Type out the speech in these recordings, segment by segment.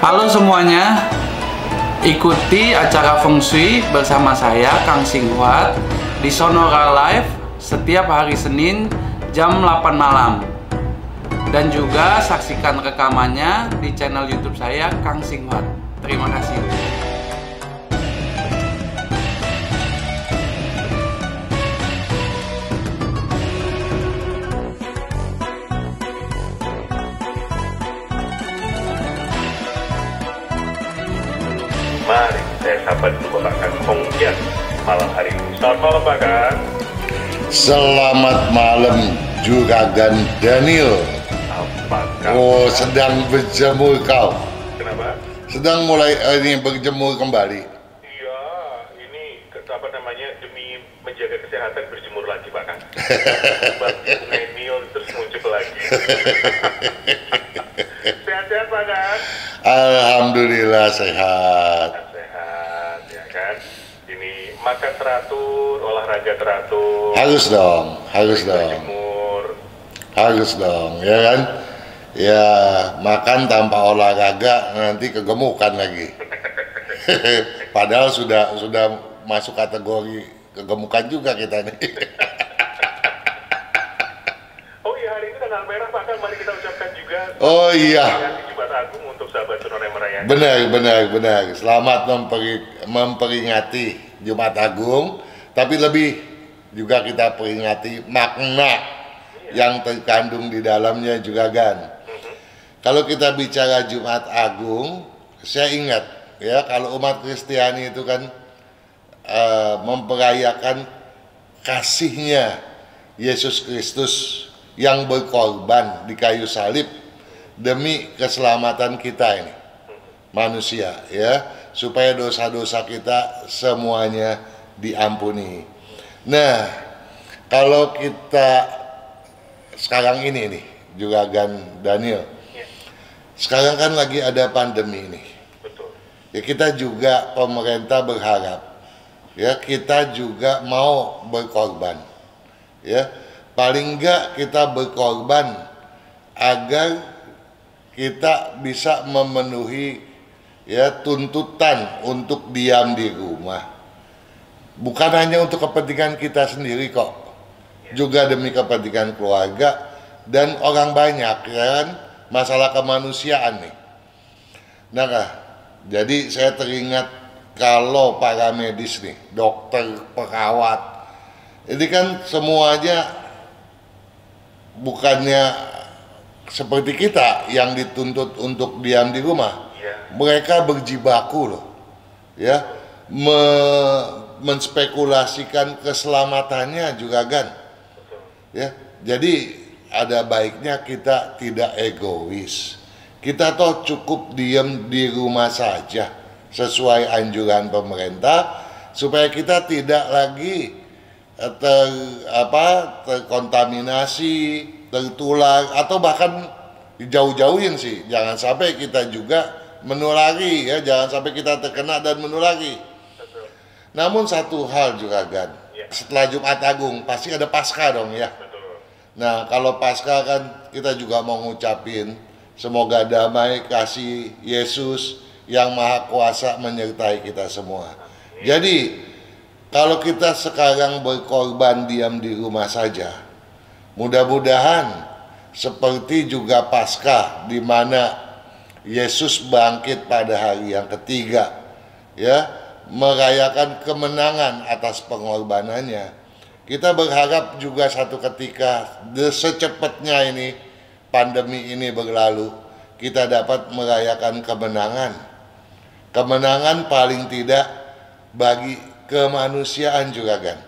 Halo semuanya, ikuti acara Feng Shui bersama saya Kang Singhuat di Sonora Live setiap hari Senin jam 8 malam. Dan juga saksikan rekamannya di channel YouTube saya Kang Singhuat. Terima kasih. Mari saya sapa dulu Bapak Kang Hong Kian malam hari ini. Selamat malam Pak Kang. Selamat malam Juragan Daniel. Apakah? Oh, sedang berjemur kau. Kenapa? Sedang mulai ini berjemur kembali. Iya, ini apa namanya, demi menjaga kesehatan berjemur lagi Pak Kang. Bunga Neil terus muncul lagi. Sehat-sehat Pak Kang. Alhamdulillah sehat. Sehat ya kan. Ini makan teratur, olahraga teratur. Harus dong, harus dong. Berjemur. Harus dong, ya kan? Ya, makan tanpa olahraga nanti kegemukan lagi. Padahal sudah masuk kategori kegemukan juga kita nih. Oh iya, hari ini tanggal merah Pak Kang, mari kita ucapkan juga. Oh iya. Jumat Agung untuk sahabat Sonora yang merayakan. Benar. Selamat memperingati Jumat Agung, tapi lebih juga kita peringati makna yang terkandung di dalamnya juga kan. Kalau kita bicara Jumat Agung, saya ingat ya kalau umat Kristiani itu kan memperayakan kasihnya Yesus Kristus yang berkorban di kayu salib demi keselamatan kita ini manusia ya, supaya dosa-dosa kita semuanya diampuni. Nah, kalau kita sekarang ini nih Juragan Daniel, sekarang kan lagi ada pandemi ini. Betul. Ya, kita juga pemerintah berharap ya kita juga mau berkorban ya, paling enggak kita berkorban agar kita bisa memenuhi ya tuntutan untuk diam di rumah. Bukan hanya untuk kepentingan kita sendiri kok, juga demi kepentingan keluarga dan orang banyak ya kan, masalah kemanusiaan nih. Nah, jadi saya teringat kalau para medis nih, dokter, perawat, ini kan semuanya bukannya seperti kita yang dituntut untuk diam di rumah. Mereka berjibaku loh ya, menspekulasikan keselamatannya juga kan ya. Jadi ada baiknya kita tidak egois, kita toh cukup diam di rumah saja sesuai anjuran pemerintah, supaya kita tidak lagi terkontaminasi, tertular, atau bahkan dijauh-jauhin sih, jangan sampai kita juga menulari ya, jangan sampai kita terkena dan menulari. Namun satu hal juga kan, setelah Jumat Agung pasti ada Paskah dong ya. Nah, kalau Paskah kan kita juga mau ngucapin semoga damai kasih Yesus yang Maha Kuasa menyertai kita semua. Jadi kalau kita sekarang berkorban diam di rumah saja, mudah-mudahan seperti juga Paskah di mana Yesus bangkit pada hari yang ketiga ya, merayakan kemenangan atas pengorbanannya. Kita berharap juga satu ketika secepatnya ini pandemi ini berlalu, kita dapat merayakan kemenangan paling tidak bagi kemanusiaan juga kan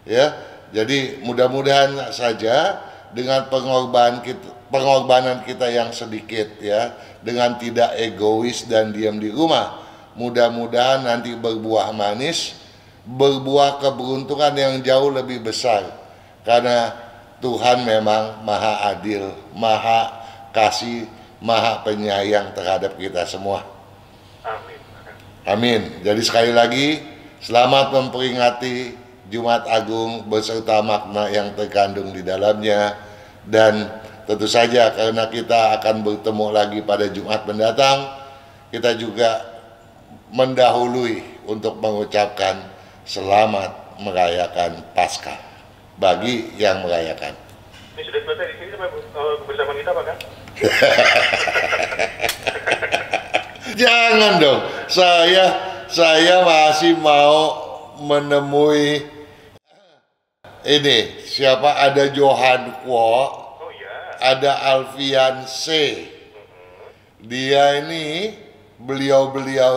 ya. Jadi mudah-mudahan saja dengan pengorbanan kita yang sedikit ya, dengan tidak egois dan diam di rumah, mudah-mudahan nanti berbuah manis, berbuah keberuntungan yang jauh lebih besar, karena Tuhan memang maha adil, maha kasih, maha penyayang terhadap kita semua. Amin. Amin. Jadi sekali lagi selamat memperingati Jumat Agung beserta makna yang terkandung di dalamnya. Dan tentu saja karena kita akan bertemu lagi pada Jumat mendatang, kita juga mendahului untuk mengucapkan selamat merayakan Paskah bagi yang merayakan. Ini sudah selesai di sini sama kebersamaan kita, Pak, kan? Jangan dong, saya masih mau menemui ini siapa, ada Johan Kwo, Oh iya. ada Alfian C. Dia ini, beliau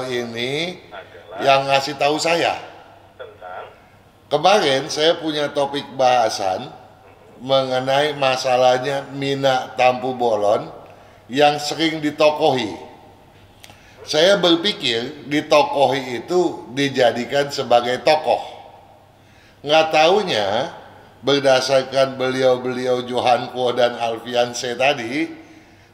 ini Adalah yang ngasih tahu saya. tentang Kemarin saya punya topik bahasan mengenai masalahnya Mina Tampu Bolon yang sering ditokohi. Saya berpikir ditokohi itu dijadikan sebagai tokoh. Nggak taunya berdasarkan beliau-beliau Johan Kwo dan Alfian C tadi,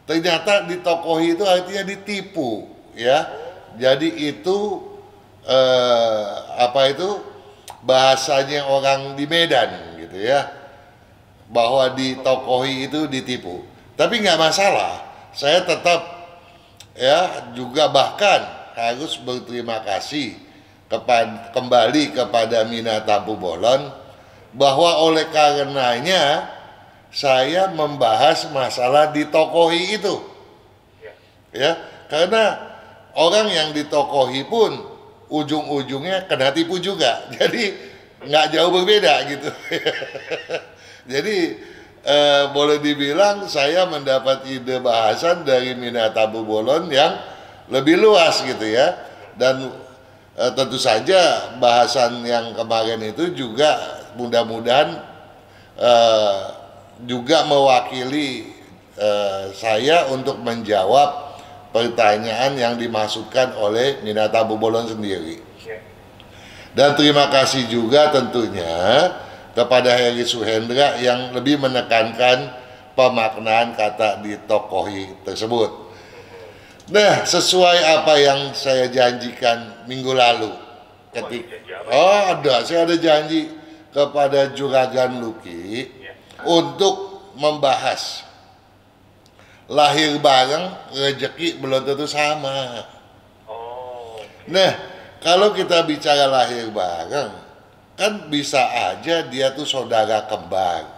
ternyata ditokohi itu artinya ditipu, ya. Jadi itu bahasanya orang di Medan gitu ya, bahwa ditokohi itu ditipu. Tapi nggak masalah, saya tetap ya juga bahkan harus berterima kasih kembali kepada Mina Tampu Bolon, bahwa oleh karenanya saya membahas masalah ditokohi itu, ya, karena orang yang ditokohi pun ujung-ujungnya kena tipu juga, jadi nggak jauh berbeda gitu. Jadi boleh dibilang saya mendapat ide bahasan dari Mina Tampu Bolon yang lebih luas gitu ya, dan tentu saja bahasan yang kemarin itu juga mudah-mudahan juga mewakili saya untuk menjawab pertanyaan yang dimaksudkan oleh Mina Tampu Bolon sendiri. Dan terima kasih juga tentunya kepada Heri Suhendra yang lebih menekankan pemaknaan kata ditokohi tersebut. Nah, sesuai apa yang saya janjikan minggu lalu saya ada janji kepada Juragan Luki untuk membahas lahir bareng, rezeki belum tentu sama. Nah, kalau kita bicara lahir bareng, kan bisa aja dia tuh saudara kembar.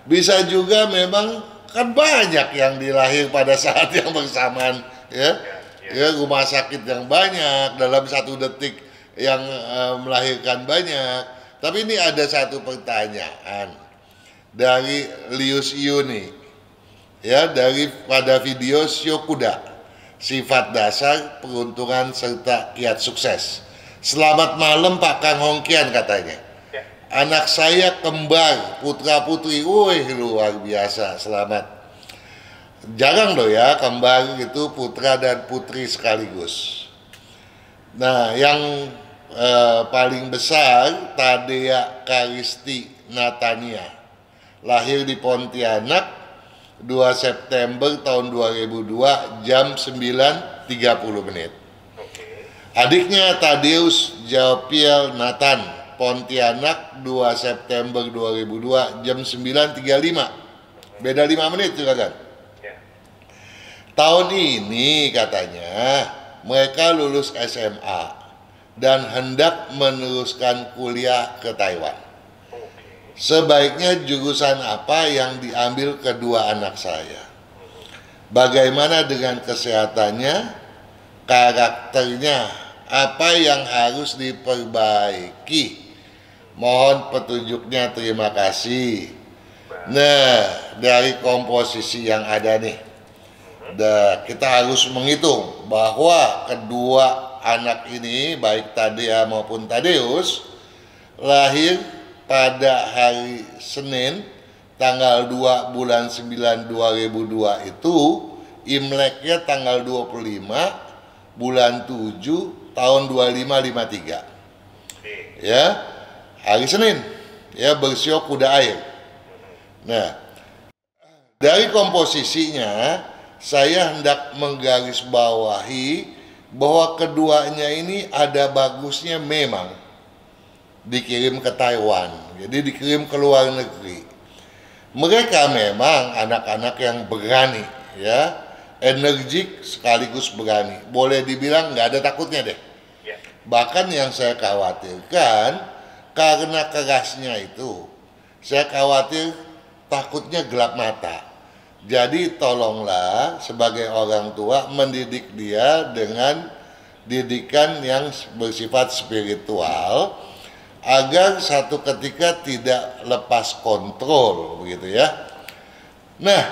Bisa juga memang kan banyak yang dilahir pada saat yang bersamaan, ya. Ya, rumah sakit yang banyak dalam satu detik yang melahirkan banyak. Tapi ini ada satu pertanyaan dari Lius Yuni, ya, pada video Sio Kuda, sifat dasar, peruntungan serta kiat sukses. Selamat malam Pak Kang Hongkian, katanya. Anak saya kembar, putra putri. Wih, luar biasa, selamat. Jarang loh ya kembar itu putra dan putri sekaligus. Nah, yang paling besar Tadea Karisti Natania, lahir di Pontianak 2 September tahun 2002 jam 9.30. Adiknya Tadeus Japiel Nathan, Pontianak 2 September 2002 jam 9.35. Beda 5 menit juga kan. Tahun ini katanya mereka lulus SMA dan hendak meneruskan kuliah ke Taiwan. Sebaiknya jurusan apa yang diambil kedua anak saya? Bagaimana dengan kesehatannya, karakternya, apa yang harus diperbaiki? Mohon petunjuknya, terima kasih. Nah, dari komposisi yang ada nih, kita harus menghitung bahwa kedua anak ini, baik Tadea maupun Tadeus, lahir pada hari Senin tanggal 2 bulan 9 2002 itu, Imleknya tanggal 25 bulan 7 tahun 2553. Ya, hari Senin, ya, bersio kuda air. Nah, dari komposisinya saya hendak menggarisbawahi bahwa keduanya ini ada bagusnya memang dikirim ke Taiwan, jadi dikirim ke luar negeri. Mereka memang anak-anak yang berani, ya, energik sekaligus berani. Boleh dibilang nggak ada takutnya deh. Ya. Bahkan yang saya khawatirkan karena kerasnya itu, saya khawatir takutnya gelap mata. Jadi tolonglah sebagai orang tua mendidik dia dengan didikan yang bersifat spiritual agar satu ketika tidak lepas kontrol, begitu ya. Nah,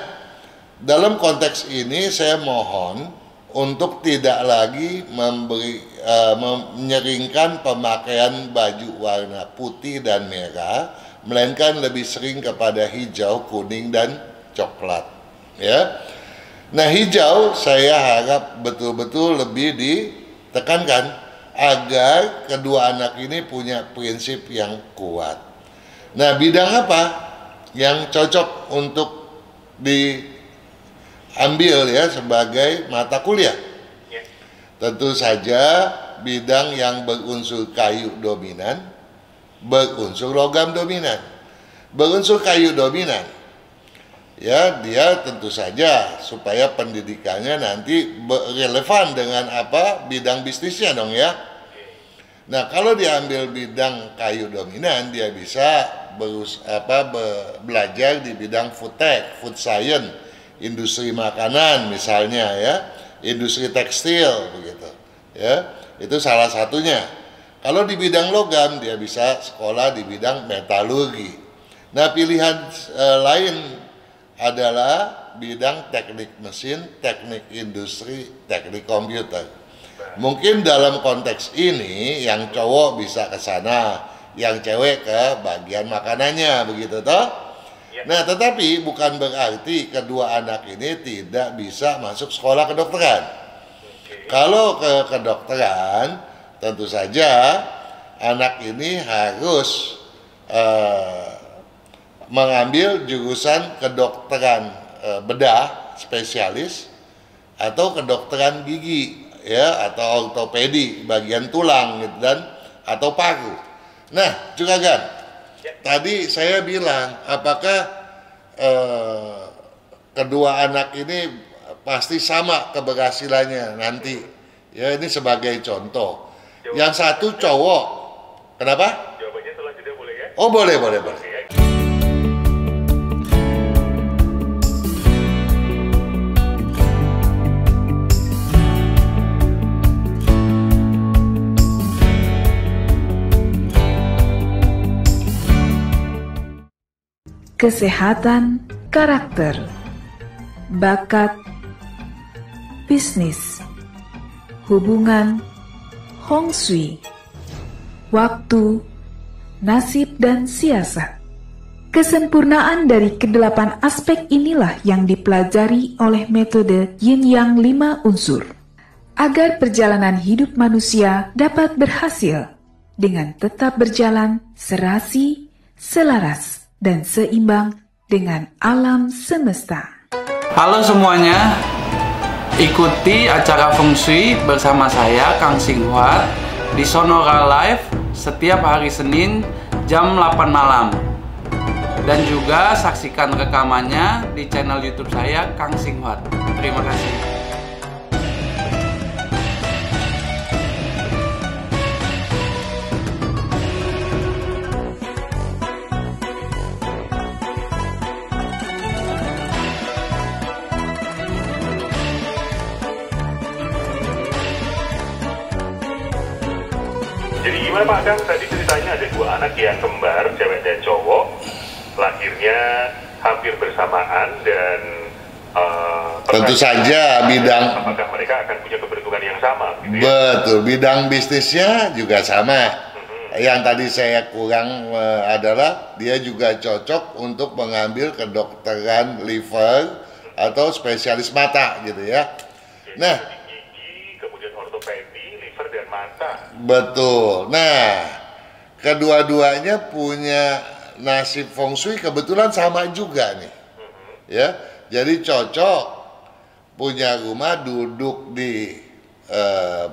dalam konteks ini saya mohon untuk tidak lagi menyeringkan pemakaian baju warna putih dan merah, melainkan lebih sering kepada hijau, kuning, dan coklat. Ya, nah hijau saya harap betul-betul lebih ditekankan agar kedua anak ini punya prinsip yang kuat. Nah, bidang apa yang cocok untuk diambil ya sebagai mata kuliah? Ya. Tentu saja bidang yang berunsur kayu dominan, berunsur logam dominan. Berunsur kayu dominan, ya dia tentu saja supaya pendidikannya nanti relevan dengan apa bidang bisnisnya dong ya. Nah, kalau diambil bidang kayu dominan, dia bisa belajar di bidang food tech, food science, industri makanan misalnya ya, industri tekstil begitu. Ya, itu salah satunya. Kalau di bidang logam, dia bisa sekolah di bidang metalurgi. Nah, pilihan lain adalah bidang teknik mesin, teknik industri, teknik komputer. Mungkin dalam konteks ini yang cowok bisa ke sana, yang cewek ke bagian makanannya, begitu toh? Nah, tetapi bukan berarti kedua anak ini tidak bisa masuk sekolah kedokteran. Kalau ke kedokteran, tentu saja anak ini harus mengambil jurusan kedokteran bedah spesialis atau kedokteran gigi ya, atau ortopedi bagian tulang gitu, dan atau paru. Nah, juragan, tadi saya bilang apakah kedua anak ini pasti sama keberhasilannya nanti ya, ini sebagai contoh. Yang satu cowok, kenapa? Jawabannya setelah jeda boleh ya? Oh, boleh. Kesehatan karakter, bakat, bisnis, hubungan, Hong Shui, waktu, nasib, dan siasat. Kesempurnaan dari kedelapan aspek inilah yang dipelajari oleh metode Yin Yang 5 unsur, agar perjalanan hidup manusia dapat berhasil dengan tetap berjalan serasi, selaras, dan seimbang dengan alam semesta. Halo semuanya, ikuti acara Feng Shui bersama saya Kang Singhuat di Sonora Live setiap hari Senin jam 8 malam. Dan juga saksikan rekamannya di channel YouTube saya Kang Singhuat. Terima kasih. Jadi gimana Pak Kang, tadi ceritanya ada dua anak yang kembar, cewek dan cowok, lahirnya hampir bersamaan dan tentu saja bidang, apakah mereka akan punya keberuntungan yang sama gitu ya? betul, bidang bisnisnya juga sama. Yang tadi saya kurang adalah dia juga cocok untuk mengambil kedokteran liver atau spesialis mata gitu ya. Nah, Gigi, kemudian ortopedi, liver dan mata. betul. Nah, kedua-duanya punya nasib feng shui kebetulan sama juga nih. Ya, jadi cocok punya rumah duduk di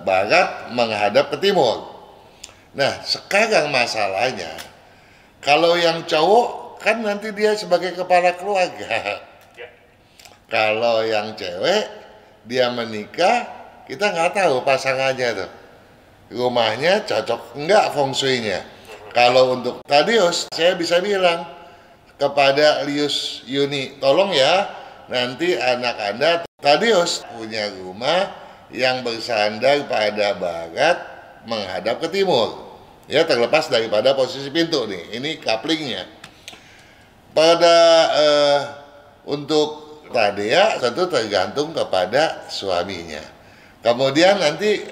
barat menghadap ke timur. Nah, sekarang masalahnya kalau yang cowok kan nanti dia sebagai kepala keluarga. Kalau yang cewek dia menikah, kita nggak tahu pasangannya tuh rumahnya cocok enggak feng shui-nya. Kalau untuk Tadeus, saya bisa bilang kepada Lius Yuni, tolong ya nanti anak Anda Tadeus punya rumah yang bersandar pada barat menghadap ke timur. Ya, terlepas daripada posisi pintu nih. Ini couplingnya. Pada untuk Tadea tentu tergantung kepada suaminya. Kemudian nanti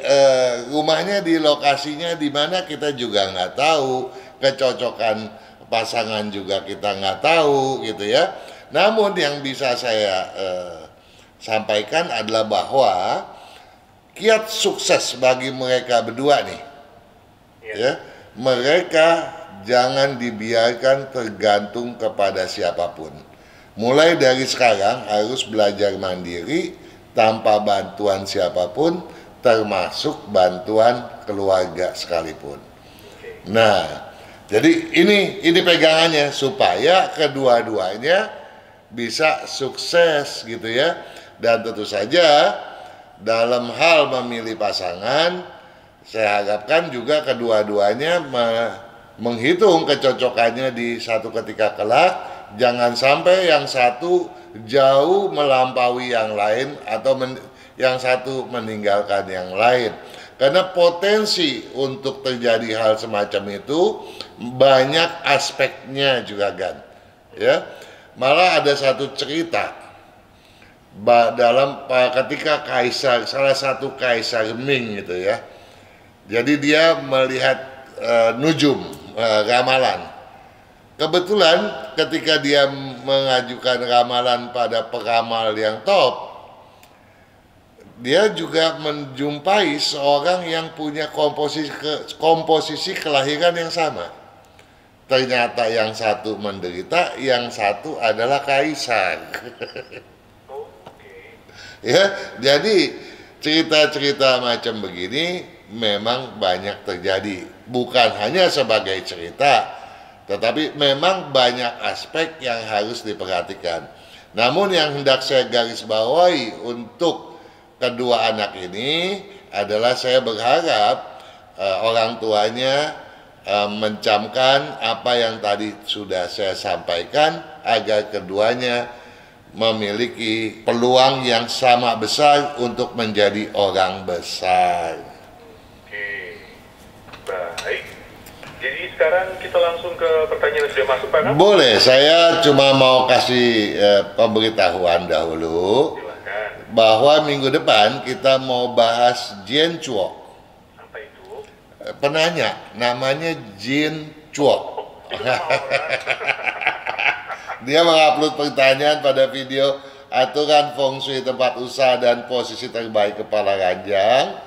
rumahnya di lokasinya di mana kita juga nggak tahu, kecocokan pasangan juga kita nggak tahu gitu ya. Namun yang bisa saya sampaikan adalah bahwa kiat sukses bagi mereka berdua nih, ya, mereka jangan dibiarkan tergantung kepada siapapun. Mulai dari sekarang harus belajar mandiri tanpa bantuan siapapun, termasuk bantuan keluarga sekalipun. Nah, jadi ini pegangannya supaya kedua-duanya bisa sukses gitu ya. Dan tentu saja dalam hal memilih pasangan, saya harapkan juga kedua-duanya menghitung kecocokannya di satu ketika kelak. Jangan sampai yang satu jauh melampaui yang lain atau yang satu meninggalkan yang lain. Karena potensi untuk terjadi hal semacam itu banyak aspeknya juga kan. Ya. Malah ada satu cerita dalam ketika salah satu kaisar Ming gitu ya. Jadi dia melihat nujum, ramalan. Kebetulan ketika dia mengajukan ramalan pada peramal yang top, dia juga menjumpai seorang yang punya komposisi kelahiran yang sama. Ternyata yang satu menderita, yang satu adalah kaisar. Ya, jadi cerita-cerita macam begini memang banyak terjadi. Bukan hanya sebagai cerita, tetapi memang banyak aspek yang harus diperhatikan. Namun yang hendak saya garis bawahi untuk kedua anak ini adalah saya berharap orang tuanya mencamkan apa yang tadi sudah saya sampaikan agar keduanya memiliki peluang yang sama besar untuk menjadi orang besar. Oke, baik. Jadi sekarang kita langsung ke pertanyaan yang sudah masuk, Pak Kang? Boleh, saya cuma mau kasih pemberitahuan dahulu. Silakan. Bahwa minggu depan kita mau bahas Jin Chuo. Apa itu? Penanya, namanya Jin Chuo. Dia mengupload pertanyaan pada video aturan feng shui tempat usaha dan posisi terbaik kepala ranjang.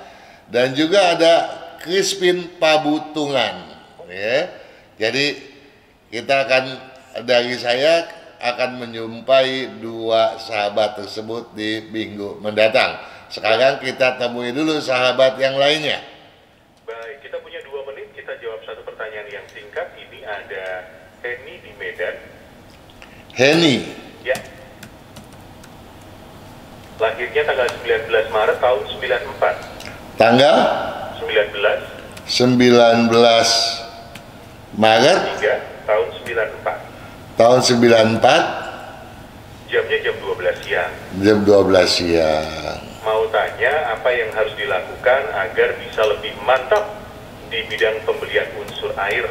Dan juga ada Crispin Pabutungan. Ya. Jadi kita dari saya akan menjumpai dua sahabat tersebut di minggu mendatang. Sekarang kita temui dulu sahabat yang lainnya. Baik, kita punya 2 menit, kita jawab satu pertanyaan yang singkat. Ini ada Henny di Medan. Henny. Ya. Lahirnya tanggal 19 Maret tahun 94. Tanggal 19 Maret 3 tahun 94. tahun 94. Jamnya jam 12 siang. Jam 12 siang. Mau tanya apa yang harus dilakukan agar bisa lebih mantap di bidang pembelian unsur air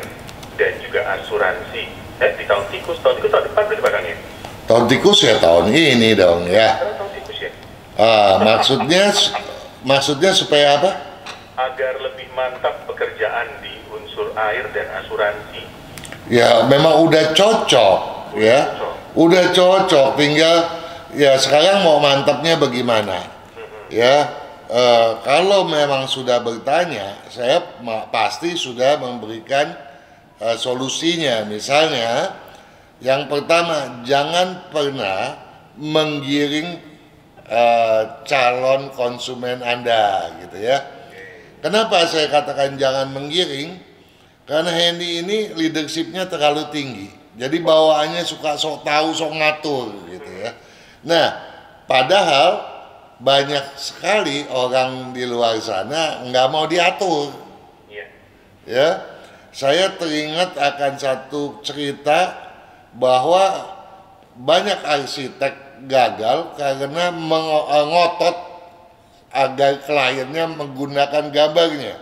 dan juga asuransi. Di tahun tikus tahun depan berarti Pak Kang ya? Tahun tikus ya tahun ini dong ya. Tahun tikus ya? Maksudnya supaya apa? Agar lebih mantap pekerjaan di unsur air dan asuransi. Ya memang udah cocok ya. Udah cocok, tinggal ya sekarang mau mantapnya bagaimana? Ya kalau memang sudah bertanya, saya pasti sudah memberikan solusinya. Misalnya yang pertama, jangan pernah menggiring calon konsumen Anda gitu ya. Kenapa saya katakan jangan menggiring? Karena Hendy ini leadershipnya terlalu tinggi. Jadi bawaannya suka sok tahu, sok ngatur gitu ya. Nah, padahal banyak sekali orang di luar sana nggak mau diatur. Iya. Ya, saya teringat akan satu cerita bahwa banyak arsitek gagal karena ngotot agar kliennya menggunakan gambarnya.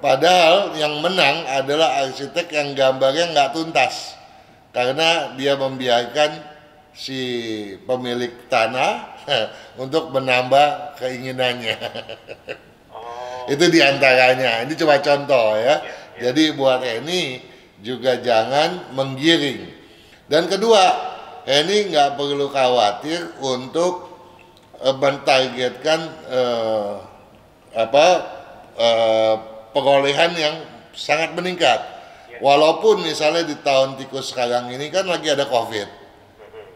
Padahal yang menang adalah arsitek yang gambarnya nggak tuntas karena dia membiarkan si pemilik tanah untuk menambah keinginannya. Itu diantaranya. Ini cuma contoh ya. Jadi buat Henny juga jangan menggiring. Dan kedua, Henny nggak perlu khawatir untuk mentargetkan perolehan yang sangat meningkat. Walaupun misalnya di tahun tikus sekarang ini kan lagi ada COVID,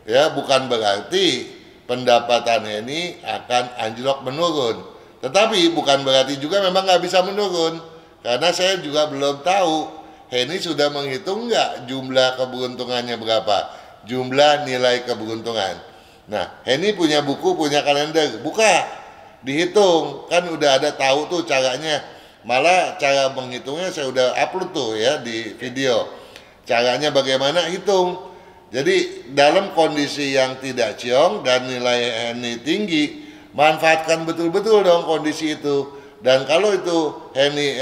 ya bukan berarti pendapatan Henny akan anjlok menurun. Tetapi bukan berarti juga memang nggak bisa menurun, karena saya juga belum tahu Henny sudah menghitung nggak jumlah keberuntungannya berapa, jumlah nilai keberuntungan. Nah, Henny punya buku, punya kalender, buka, dihitung, kan udah ada tahu tuh caranya. Malah cara menghitungnya saya udah upload tuh ya di video. Caranya bagaimana hitung. Jadi dalam kondisi yang tidak ciong dan nilai Henny tinggi, manfaatkan betul-betul dong kondisi itu. Dan kalau itu Henny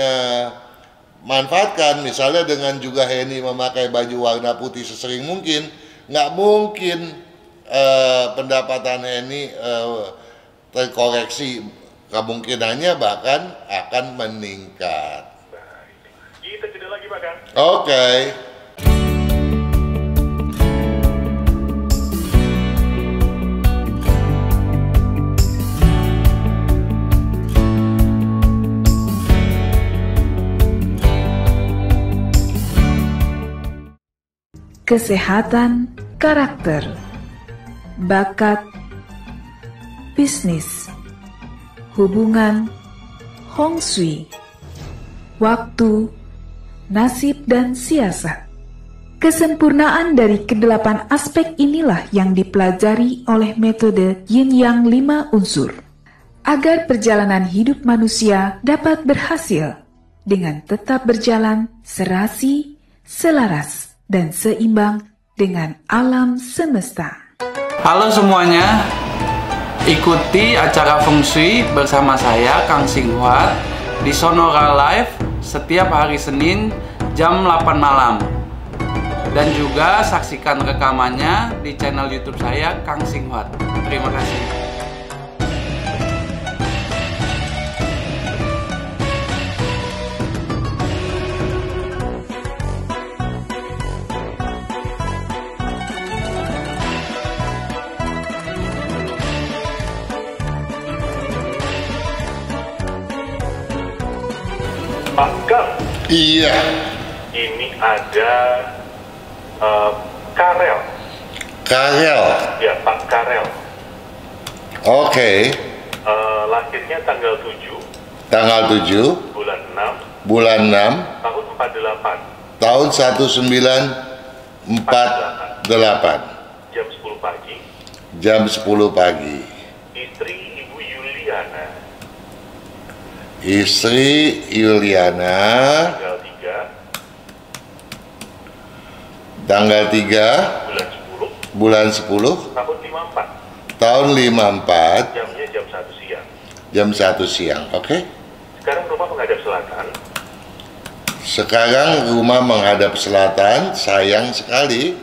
manfaatkan, misalnya dengan juga Henny memakai baju warna putih sesering mungkin, nggak mungkin pendapatan Henny terkoreksi, kemungkinannya bahkan akan meningkat. Kita jeda lagi, Pak Kang. Oke. Kesehatan karakter, bakat, bisnis, hubungan, Hong Shui, waktu, nasib dan siasat. Kesempurnaan dari kedelapan aspek inilah yang dipelajari oleh metode Yin Yang 5 unsur, agar perjalanan hidup manusia dapat berhasil dengan tetap berjalan serasi, selaras, dan seimbang dengan alam semesta. Halo semuanya, ikuti acara Feng Shui bersama saya Kang Singhuat di Sonora Live setiap hari Senin jam 8 malam. Dan juga saksikan rekamannya di channel YouTube saya Kang Singhuat. Terima kasih. Pak Kang, Iya. ini ada Karel. Karel. Ya, Pak Karel. Oke. Lahirnya tanggal 7 Tanggal 7 bulan 6 bulan 6 tahun 48 tahun 1948 jam 10 pagi. jam 10 pagi. Istri Ibu Yuliana Istri Yuliana tanggal 3 tanggal 3 bulan 10 bulan 10 tahun 54, tahun 54 jamnya jam 1 siang. jam 1 siang. Oke. Sekarang rumah menghadap selatan. Sekarang rumah menghadap selatan, sayang sekali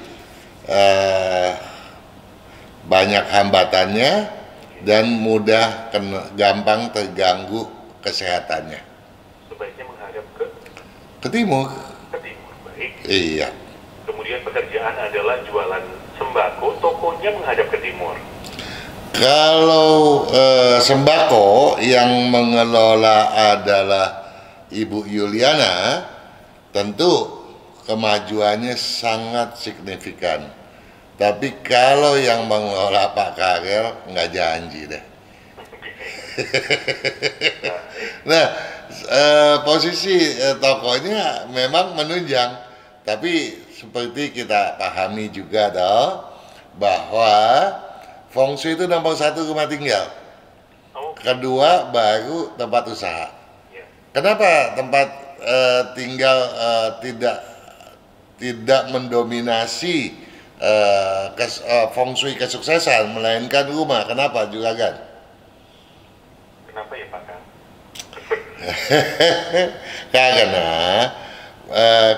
banyak hambatannya dan mudah gampang terganggu kesehatannya. Sebaiknya menghadap Ke timur. ke timur. Baik. Iya. Kemudian pekerjaan adalah jualan sembako, tokonya menghadap ke timur. Kalau sembako yang mengelola adalah Ibu Yuliana, tentu kemajuannya sangat signifikan. Tapi kalau yang mengelola Pak Karel, nggak janji deh. Nah, posisi tokonya memang menunjang, tapi seperti kita pahami juga bahwa Feng Shui itu nomor 1 rumah tinggal. kedua baru tempat usaha. Ya. Kenapa tempat tinggal tidak mendominasi feng shui kesuksesan, melainkan rumah? Kenapa juragan? Kenapa ya Pak Kang? Karena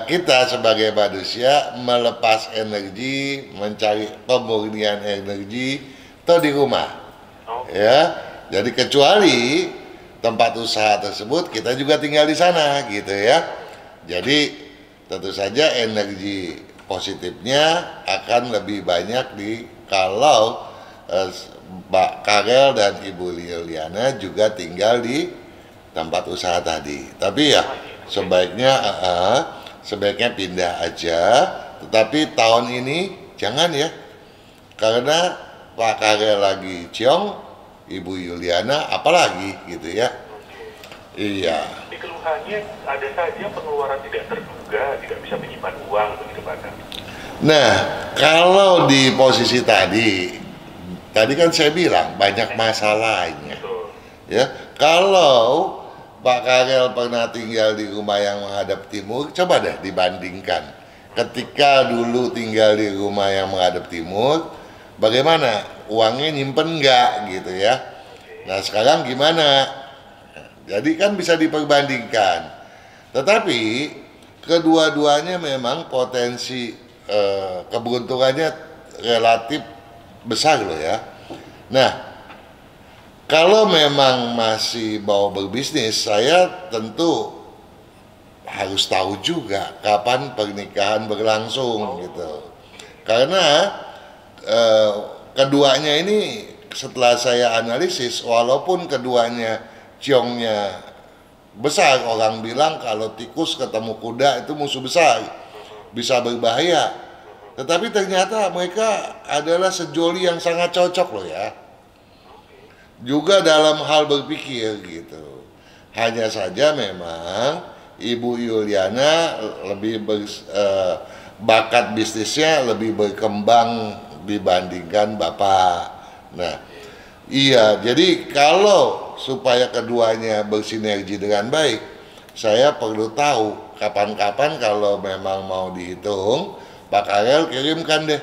kita sebagai manusia melepas energi, mencari pemurnian energi itu di rumah. Ya, jadi kecuali tempat usaha tersebut kita juga tinggal di sana gitu ya. Jadi tentu saja energi positifnya akan lebih banyak kalau Mbak Karel dan Ibu Liliana juga tinggal di tempat usaha tadi. Tapi ya sebaiknya pindah aja. Tetapi tahun ini jangan ya, karena Pak Karel lagi ciong, Ibu Yuliana apalagi gitu ya. Iya. Di keluhannya ada saja pengeluaran tidak terduga, tidak bisa menyimpan uang begitu Pak Kang. Nah, kalau di posisi tadi kan saya bilang banyak masalahnya. Ya, kalau Pak Karel pernah tinggal di rumah yang menghadap timur, coba deh dibandingkan. Ketika dulu tinggal di rumah yang menghadap timur, bagaimana? Uangnya nyimpen nggak gitu ya? Nah sekarang gimana? Jadi kan bisa diperbandingkan. Tetapi kedua-duanya memang potensi keberuntungannya relatif besar loh ya. Nah, kalau memang masih mau berbisnis, saya tentu harus tahu juga kapan pernikahan berlangsung gitu. Karena keduanya ini setelah saya analisis, walaupun keduanya ciongnya besar, orang bilang kalau tikus ketemu kuda itu musuh besar, bisa berbahaya. Tetapi ternyata mereka adalah sejoli yang sangat cocok loh ya. Juga dalam hal berpikir gitu. Hanya saja memang Ibu Yuliana lebih bakat bisnisnya lebih berkembang dibandingkan Bapak. Nah, iya, jadi kalau supaya keduanya bersinergi dengan baik, saya perlu tahu kapan-kapan kalau memang mau dihitung, Pak Karel kirimkan deh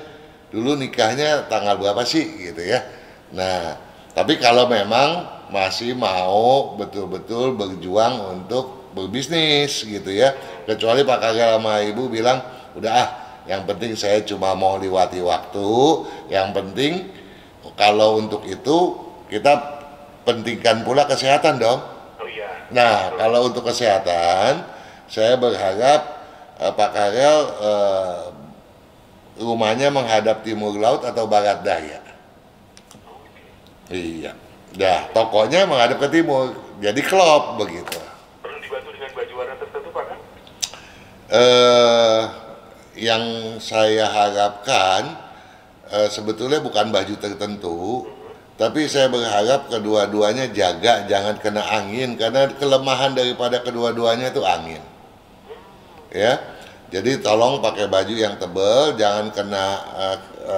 dulu nikahnya tanggal berapa sih gitu ya. Nah, tapi kalau memang masih mau betul-betul berjuang untuk berbisnis gitu ya, kecuali Pak Karel sama Ibu bilang, udah yang penting saya cuma mau liwati waktu, yang penting kalau untuk itu kita pentingkan pula kesehatan dong. Oh iya. Nah, kalau untuk kesehatan, saya berharap Pak Karel rumahnya menghadap timur laut atau barat daya. Iya, dah tokonya menghadap ke timur, jadi klop begitu. Perlu dibantu dengan baju warna tertentu Pak kan? Yang saya harapkan sebetulnya bukan baju tertentu, tapi saya berharap kedua-duanya jaga jangan kena angin, karena kelemahan daripada kedua-duanya itu angin. Ya, jadi tolong pakai baju yang tebal, jangan kena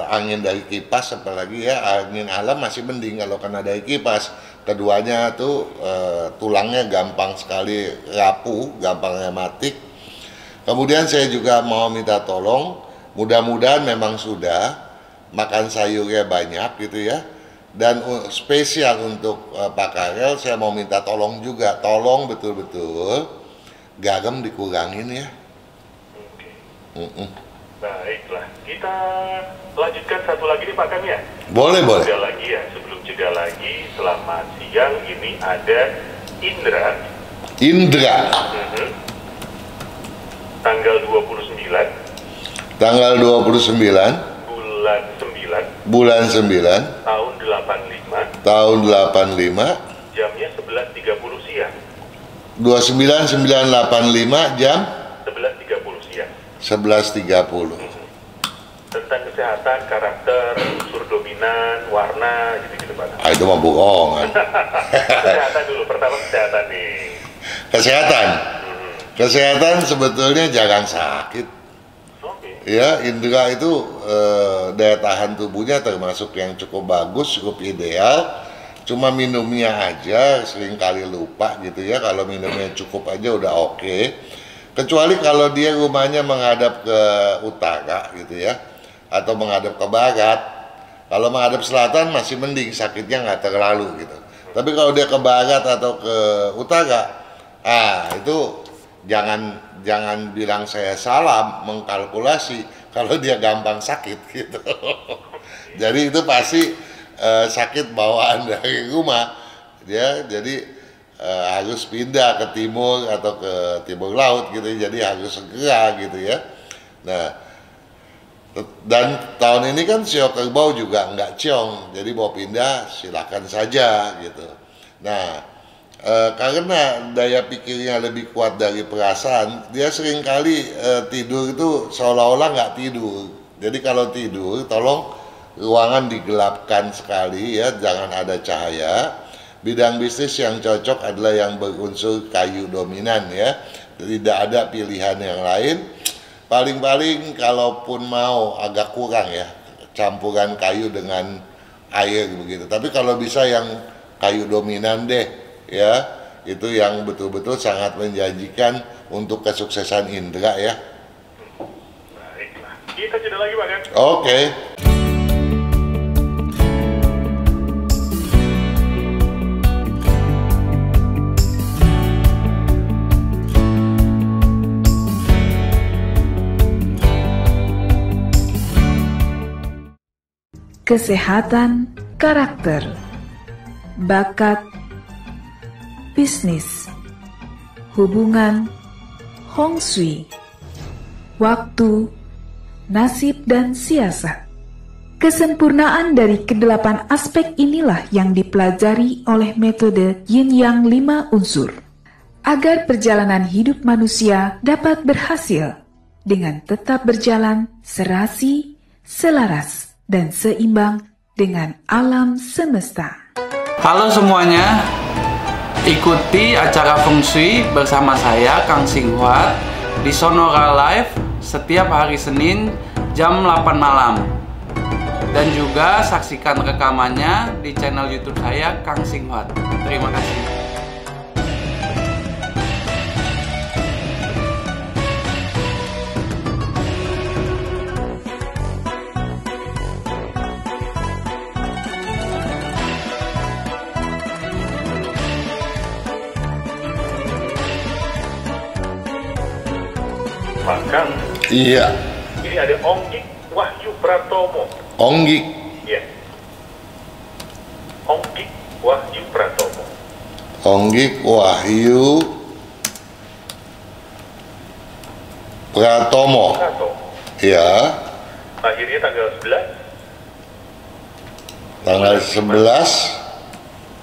angin dari kipas, apalagi ya angin alam masih mending, kalau kena dari kipas keduanya tuh tulangnya gampang sekali rapuh, gampang rematik. Kemudian saya juga mau minta tolong, mudah-mudahan memang sudah makan sayurnya banyak gitu ya, dan spesial untuk Pak Karel saya mau minta tolong juga, tolong betul-betul garam dikurangin ya. Baiklah, kita lanjutkan satu lagi nih Pak Kang ya. Boleh. Jeda lagi ya, sebelum jeda lagi, selamat siang, ini ada Indra. Tanggal 29. Tanggal 29. Bulan 9. Tahun 85. Tahun 85. Jamnya 11.30 siang. 29985 jam 11.30 siang. 11.30. Tentang kesehatan, karakter, unsur dominan, warna, gitu-gitu Pak. Itu mah bohongan. Kesehatan dulu, pertama kesehatan nih. Kesehatan sebetulnya jangan sakit. Ya, Indra itu daya tahan tubuhnya termasuk yang cukup bagus, cukup ideal. cuma minumnya aja seringkali lupa gitu ya. Kalau minumnya cukup aja udah oke. Kecuali kalau dia rumahnya menghadap ke utara gitu ya, atau menghadap ke barat. Kalau menghadap selatan masih mending, sakitnya nggak terlalu gitu. Tapi kalau dia ke barat atau ke utara, itu jangan bilang saya salah mengkalkulasi kalau dia gampang sakit gitu. Jadi itu pasti sakit bawaan dari rumah dia, jadi harus pindah ke timur atau ke timur laut gitu, jadi harus segera gitu ya. Nah, dan tahun ini kan sio kerbau juga nggak ciong, jadi mau pindah silakan saja gitu. Nah, karena daya pikirnya lebih kuat dari perasaan, dia seringkali tidur itu seolah-olah nggak tidur. Jadi kalau tidur, tolong ruangan digelapkan sekali ya, jangan ada cahaya. Bidang bisnis yang cocok adalah yang berunsur kayu dominan ya, tidak ada pilihan yang lain. Paling-paling kalaupun mau agak kurang ya, campuran kayu dengan air begitu. Tapi kalau bisa yang kayu dominan deh ya, itu yang betul-betul sangat menjanjikan untuk kesuksesan indera ya. Baiklah, kita jeda lagi Pak kan? Oke. Kesehatan karakter, bakat, bisnis, hubungan, Hong Shui, waktu, nasib dan siasat. Kesempurnaan dari kedelapan aspek inilah yang dipelajari oleh metode Yin Yang 5 unsur, agar perjalanan hidup manusia dapat berhasil dengan tetap berjalan serasi, selaras, dan seimbang dengan alam semesta. Halo semuanya, ikuti acara Feng Shui bersama saya Kang Singhuat di Sonora Live setiap hari Senin jam 8 malam. Dan juga saksikan rekamannya di channel YouTube saya Kang Singhuat. Terima kasih. Kang, Iya. ini ada Onggik Wahyu Pratomo. Onggik. Iya. Onggik Wahyu Pratomo. Onggik Wahyu Pratomo. Pratomo. Ya. Lahirnya tanggal 11. Tanggal 11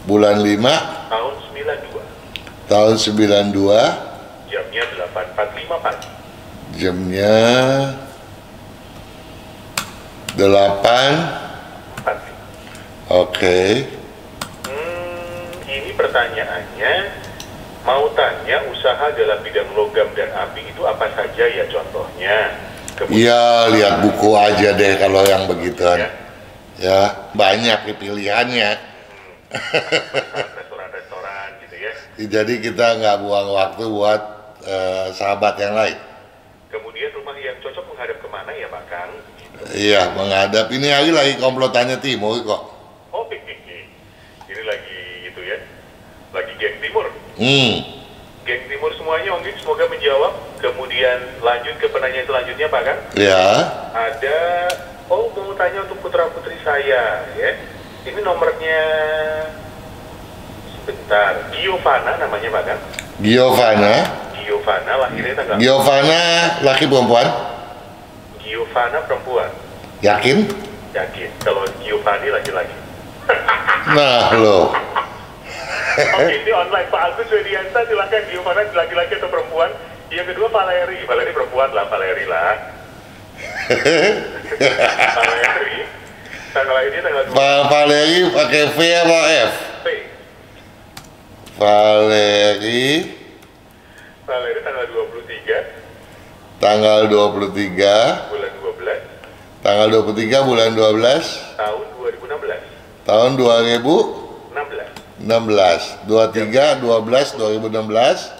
bulan 5 Tahun 92. tahun 92. Jamnya 8.45 pagi. Jamnya 8. Pagi. Oke. Ini pertanyaannya, mau tanya usaha dalam bidang logam dan api itu apa saja ya contohnya? Iya, lihat buku aja deh kalau yang begituan. Ya. Ya, banyak pilihannya. Restoran-restoran gitu ya. Jadi kita nggak buang waktu buat sahabat yang lain. Kemudian rumah yang cocok menghadap kemana ya Pak Kang? Iya, menghadap. Ini lagi komplotannya timur kok. Oh, ini lagi gitu ya, lagi geng timur. Geng timur semuanya, Onggik semoga menjawab. Kemudian lanjut ke penanya selanjutnya Pak Kang. Ya. Ada, mau tanya untuk putra putri saya ya. Ini nomornya, sebentar, Giovanna namanya Pak Kang. Giovanna. Giovanna lahirnya tanggal. Giovanna laki perempuan? Giovanna perempuan. Yakin? Yakin. Kalau Giovanni laki-laki. Nah, lo. Oke, ini online Pak Agus Wediansa, silakan Giovanna laki-laki atau perempuan. Yang kedua Valeri perempuan lah, Valeri lah. Valeri. Tanggal lahirnya tanggal 2. Valeri pakai V apa F? P. Valeri tanggal 23. tanggal 23 Bulan 12. tanggal 23 bulan 12 Tahun 2016. tahun 2016. 16, 23, 12, 2016.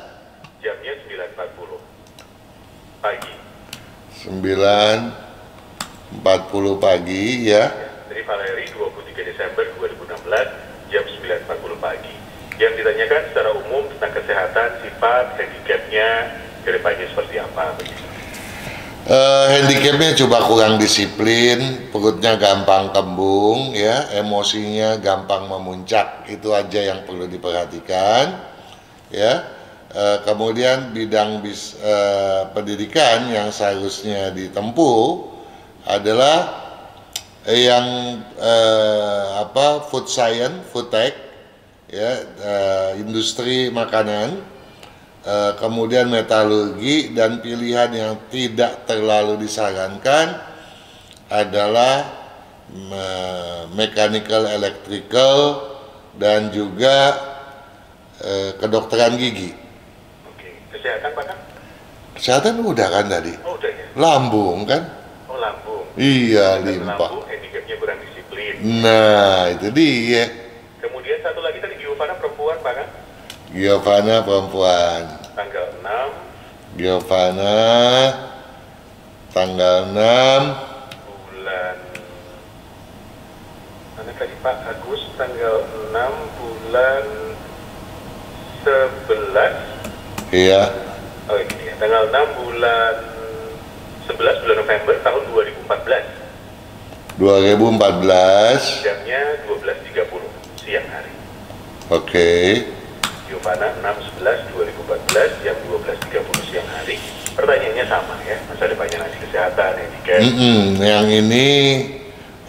Jamnya 9.40 pagi. 9.40 pagi ya. Jadi Valeri 23 Desember 2016 jam 9.40 pagi. Yang ditanyakan secara umum tentang kesehatan, sifat, handicapnya, kedepannya seperti apa begitu. Handicapnya coba kurang disiplin, perutnya gampang kembung, ya, emosinya gampang memuncak, itu aja yang perlu diperhatikan, ya. Kemudian bidang pendidikan yang seharusnya ditempuh adalah yang food science, food tech, ya, industri makanan. Kemudian metalurgi, dan pilihan yang tidak terlalu disarankan adalah mechanical, electrical, dan juga kedokteran gigi. Oke, kesehatan Pak kan? Kesehatan udah kan tadi? Oh udah ya? Lambung kan? Oh lambung. Iya, Lambung, limpa. handicapnya kurang disiplin. Nah, itu dia. Kemudian satu lagi tadi Giovanna perempuan Pak kan? Giovanna perempuan. Tanggal 6 Giovanna tanggal 6 bulan mana tadi Pak Agus, tanggal 6 bulan 11. iya. Oh ini ya, tanggal 6 bulan 11 bulan November tahun 2014. 2014. Jamnya 12.30 siang hari. Oke. Giovanna 6/11/2014 jam 12.30 siang hari. Pertanyaannya sama ya, masa depannya nanti kesehatan, handicap. Yang ini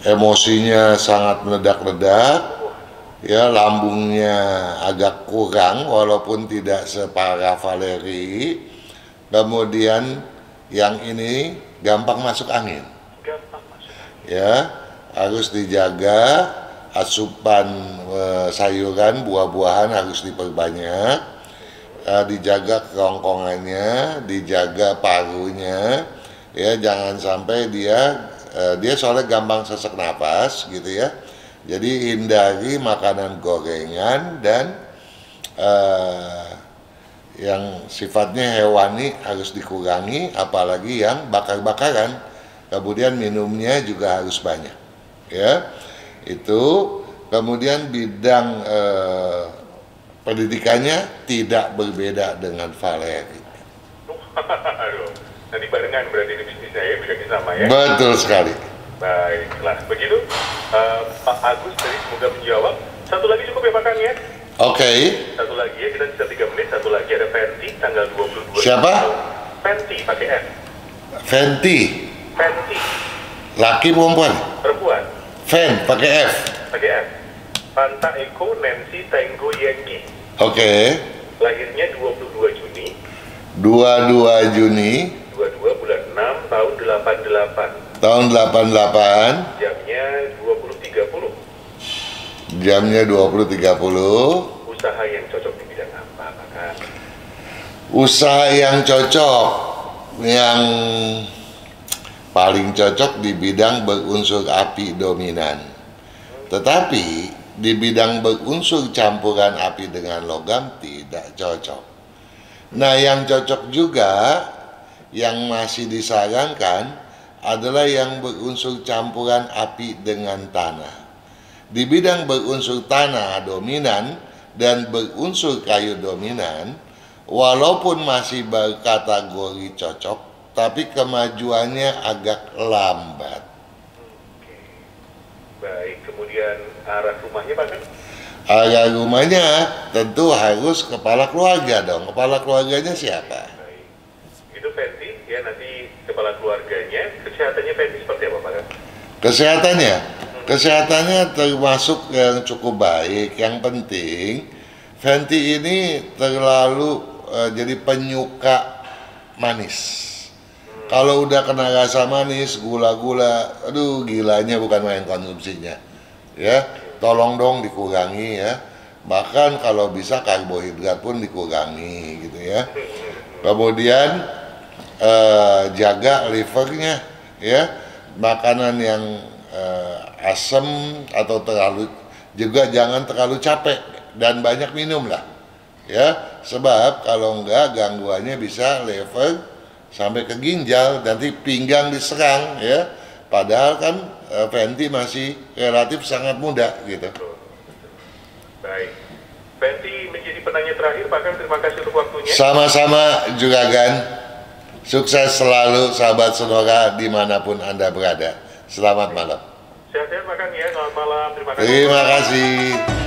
emosinya sangat meledak-ledak, ya, lambungnya agak kurang walaupun tidak separah Valeri. Kemudian yang ini gampang masuk angin. Gampang masuk. Ya, harus dijaga. Asupan sayuran, buah-buahan harus diperbanyak, dijaga kerongkongannya, dijaga parunya, ya, jangan sampai dia soalnya gampang sesak napas gitu ya. Jadi hindari makanan gorengan dan yang sifatnya hewani harus dikurangi, apalagi yang bakar-bakaran. Kemudian minumnya juga harus banyak, ya. Itu. Kemudian bidang pendidikannya tidak berbeda dengan Valeri. Aduh, nanti barengan berarti di bisnis saya bidangnya sama ya. Betul sekali. Baiklah, begitu Pak Agus tadi semoga menjawab. Satu lagi cukup ya Pak Kang ya? Oke. Satu lagi ya, kita sisa 3 menit. Satu lagi ada Fenty tanggal 22. Siapa? Fenty pakai F. Fenty. Fenty. Laki perempuan? Perempuan. Fen pakai F. Pakai F. Fanta Eko Nancy Tango Yankee. Oke. Lahirnya 22 Juni. 22 Juni. 22 bulan 6 tahun 88. Tahun 88. Jamnya 20.30. Jamnya 20.30. Usaha yang cocok di bidang apa, Pak Kang? Usaha yang cocok, yang paling cocok di bidang berunsur api dominan. Tetapi di bidang berunsur campuran api dengan logam tidak cocok. Nah, yang cocok juga yang masih disarankan adalah yang berunsur campuran api dengan tanah. Di bidang berunsur tanah dominan dan berunsur kayu dominan, walaupun masih berkategori cocok, tapi kemajuannya agak lambat. Oke. Baik, kemudian arah rumahnya Pak kan? Arah rumahnya tentu harus kepala keluarga dong. Kepala keluarganya siapa? Baik. Itu Fenty ya, nanti kepala keluarganya. Kesehatannya Fenty seperti apa Pak kan? Kesehatannya termasuk yang cukup baik. Yang penting Fenty ini terlalu jadi penyuka manis. Kalau udah kena rasa manis, gula-gula, aduh gilanya bukan main konsumsinya. Ya, tolong dong dikurangi ya. Bahkan kalau bisa karbohidrat pun dikurangi gitu ya. Kemudian jaga livernya ya. Makanan yang asam atau juga jangan terlalu capek. dan banyak minum lah ya, sebab kalau enggak gangguannya bisa level sampai ke ginjal, nanti pinggang diserang ya, padahal kan Fenty masih relatif sangat muda gitu. Baik, Fenty menjadi penanya terakhir, bahkan terima kasih untuk waktunya. Sama-sama Juragan, sukses selalu sahabat Sonora dimanapun Anda berada. Selamat malam. Sehat-sehat makan ya, selamat malam, terima kasih. Terima kasih.